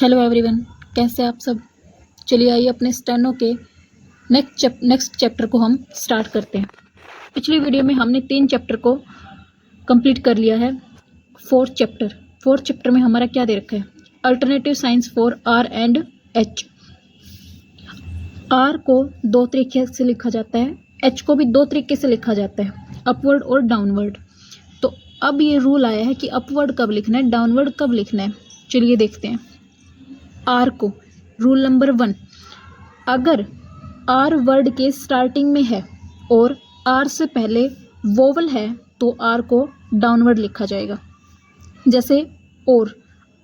Hello everyone, कैसे आप सब। चलिए आइए अपने स्टेनो के नेक्स्ट चैप्टर को हम स्टार्ट करते हैं। पिछली वीडियो में हमने 3 चैप्टर को कंप्लीट कर लिया है। फोर्थ चैप्टर में हमारा क्या दे रखा है, alternative science for R and H. R को 2 तरीके से लिखा जाता है, एच को भी 2 तरीके से लिखा जाता है, अपवर्ड और डाउनवर्ड। तो अब ये रूल आया है कि अपवर्ड कब लिखना है, डाउनवर्ड कब लिखना है। चलिए देखते हैं। आर को रूल नंबर 1, अगर आर वर्ड के स्टार्टिंग में है और आर से पहले वोवल है तो आर को डाउनवर्ड लिखा जाएगा। जैसे और,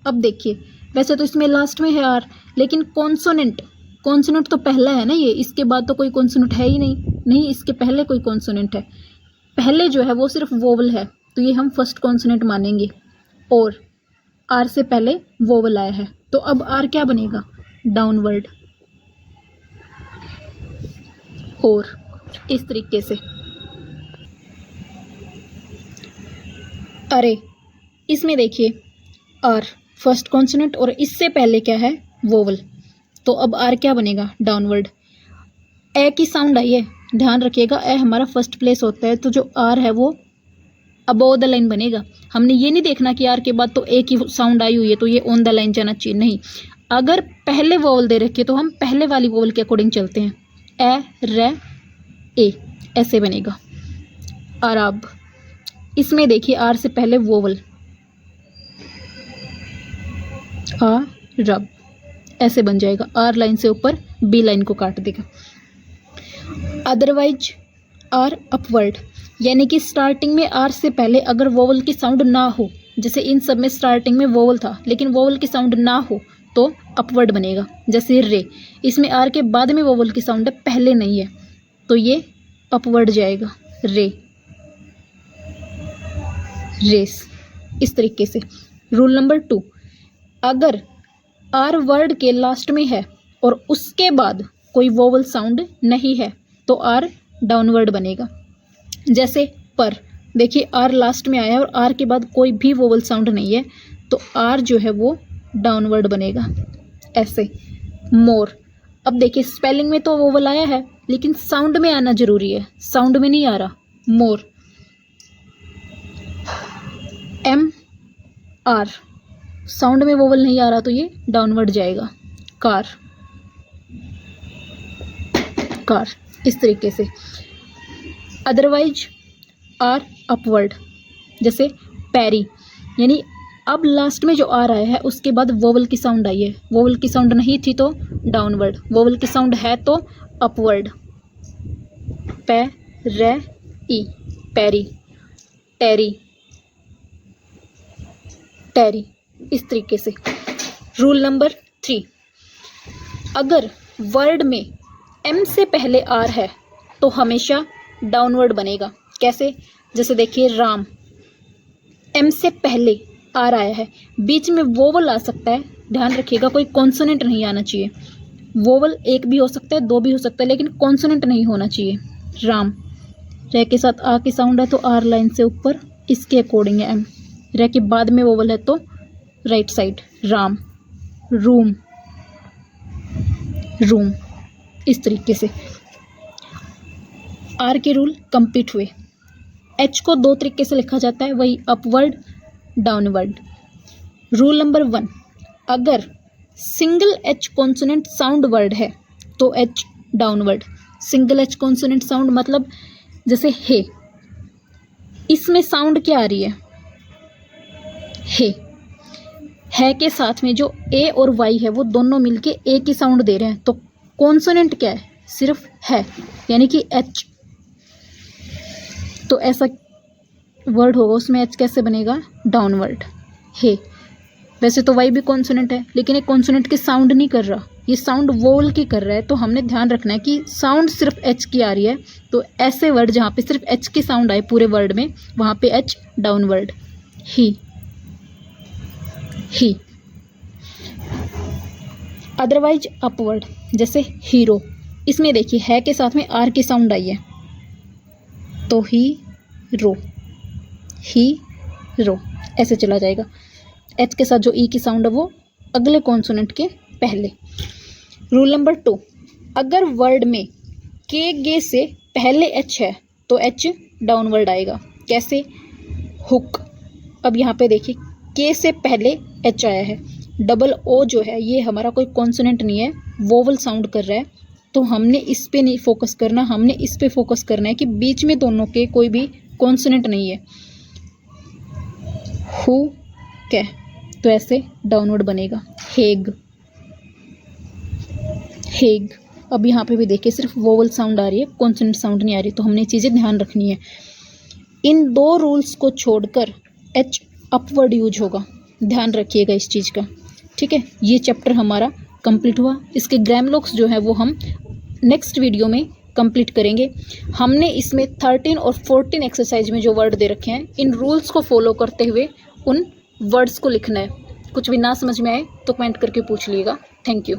अब देखिए वैसे तो इसमें लास्ट में है आर, लेकिन कॉन्सोनेंट तो पहला है ना, ये इसके बाद तो कोई कॉन्सोनेंट है ही नहीं, इसके पहले कोई कॉन्सोनेंट है। पहले जो है वो सिर्फ वोवल है, तो ये हम फर्स्ट कॉन्सोनेंट मानेंगे। और आर से पहले वोवल आया है, तो अब आर क्या बनेगा, डाउनवर्ड। और इस तरीके से अरे इसमें देखिए आर फर्स्ट कॉन्सोनेंट और इससे पहले क्या है, वोवल, तो अब आर क्या बनेगा, डाउनवर्ड। ए की साउंड आई है, ध्यान रखिएगा, ए हमारा फर्स्ट प्लेस होता है, तो जो आर है वो अबव द लाइन बनेगा। हमने ये नहीं देखना कि आर के बाद तो ए की साउंड आई हुई है तो ये ऑन द लाइन जाना चाहिए, नहीं। अगर पहले वोवल दे रखे तो हम पहले वाली वोवल के अकॉर्डिंग चलते हैं, ए रे ए, ऐसे बनेगा। और अब इसमें देखिए आर से पहले वोवल, आ रब, ऐसे बन जाएगा। आर लाइन से ऊपर बी लाइन को काट देगा। अदरवाइज आर अपवर्ड, यानी कि स्टार्टिंग में आर से पहले अगर वोवल की साउंड ना हो, जैसे इन सब में स्टार्टिंग में वोवल था लेकिन वोवल की साउंड ना हो तो अपवर्ड बनेगा। जैसे रे, इसमें आर के बाद में वोवल की साउंड है, पहले नहीं है, तो ये अपवर्ड जाएगा, रे, रेस, इस तरीके से। रूल नंबर 2, अगर आर वर्ड के लास्ट में है और उसके बाद कोई वोवल साउंड नहीं है तो आर डाउनवर्ड बनेगा। जैसे पर, देखिए आर लास्ट में आया है और आर के बाद कोई भी वोवल साउंड नहीं है, तो आर जो है वो डाउनवर्ड बनेगा, ऐसे। मोर, अब देखिए स्पेलिंग में तो वोवल आया है लेकिन साउंड में आना जरूरी है, साउंड में नहीं आ रहा, मोर। एम आर, साउंड में वोवल नहीं आ रहा तो ये डाउनवर्ड जाएगा। कार, कार, इस तरीके से। अदरवाइज आर अपवर्ड, जैसे पैरी, यानी अब लास्ट में जो आर आया है उसके बाद वोवल की साउंड आई है, वोवल की साउंड नहीं थी तो डाउनवर्ड, वोवल की साउंड है तो अपवर्ड। पै रे ई, पैरी, टेरी, टेरी, इस तरीके से। रूल नंबर 3, अगर वर्ड में एम से पहले आर है तो हमेशा डाउनवर्ड बनेगा। कैसे, जैसे देखिए राम, एम से पहले आर आया है, बीच में वोवल आ सकता है, ध्यान रखिएगा, कोई कॉन्सोनेंट नहीं आना चाहिए। वोवल एक भी हो सकता है, 2 भी हो सकता है, लेकिन कॉन्सोनेंट नहीं होना चाहिए। राम, रे के साथ आ की साउंड है तो आर लाइन से ऊपर इसके अकॉर्डिंग है एम, रे के बाद में वोवल है तो right side, Ram. Room, room, इस तरीके से आर के रूल कंप्लीट हुए। एच को 2 तरीके से लिखा जाता है, वही अपवर्ड, डाउनवर्ड। रूल नंबर 1, अगर single H consonant sound word है तो H downward. Single H consonant sound मतलब जैसे हे, इसमें साउंड क्या आ रही है, हे, है के साथ में जो ए और वाई है वो दोनों मिलके ए की साउंड दे रहे हैं, तो कॉन्सोनेंट क्या है, सिर्फ है, यानी कि एच। तो ऐसा वर्ड होगा उसमें एच कैसे बनेगा, डाउनवर्ड, हे। वैसे तो वाई भी कॉन्सोनेंट है लेकिन ये कॉन्सोनेंट की साउंड नहीं कर रहा, ये साउंड वोवल की कर रहा है, तो हमने ध्यान रखना है कि साउंड सिर्फ एच की आ रही है, तो ऐसे वर्ड जहाँ पे सिर्फ एच की साउंड आए पूरे वर्ड में वहाँ पे एच डाउनवर्ड। ही, ही। अदरवाइज अपवर्ड, जैसे हीरो, इसमें देखिए है के साथ में आर की साउंड आई है तो ही रो, ही रो, ऐसे चला जाएगा। एच के साथ जो ई की साउंड है वो अगले कॉन्सोनेंट के पहले। रूल नंबर 2, अगर वर्ड में के गे से पहले एच है तो एच डाउनवर्ड आएगा। कैसे? हुक। अब यहाँ पे देखिए के से पहले एच आया है, डबल ओ जो है ये हमारा कोई कॉन्सोनेंट नहीं है, वोवल साउंड कर रहा है, तो हमने इस पे नहीं फोकस करना, हमने इस पे फोकस करना है कि बीच में दोनों के कोई भी कॉन्सोनेंट नहीं है। हु क्या, तो ऐसे डाउनवर्ड बनेगा हेग, हेग। अब यहाँ पे भी देखिए सिर्फ वोवल साउंड आ रही है, कॉन्सोनेंट साउंड नहीं आ रही, तो हमने चीज़ें ध्यान रखनी है। इन 2 रूल्स को छोड़कर एच अपवर्ड यूज होगा, ध्यान रखिएगा इस चीज़ का, ठीक है। ये चैप्टर हमारा कंप्लीट हुआ। इसके ग्रामर्स जो है वो हम नेक्स्ट वीडियो में कंप्लीट करेंगे। हमने इसमें 13 और 14 एक्सरसाइज में जो वर्ड दे रखे हैं, इन रूल्स को फॉलो करते हुए उन वर्ड्स को लिखना है। कुछ भी ना समझ में आए तो कमेंट करके पूछ लीजिएगा। Thank you.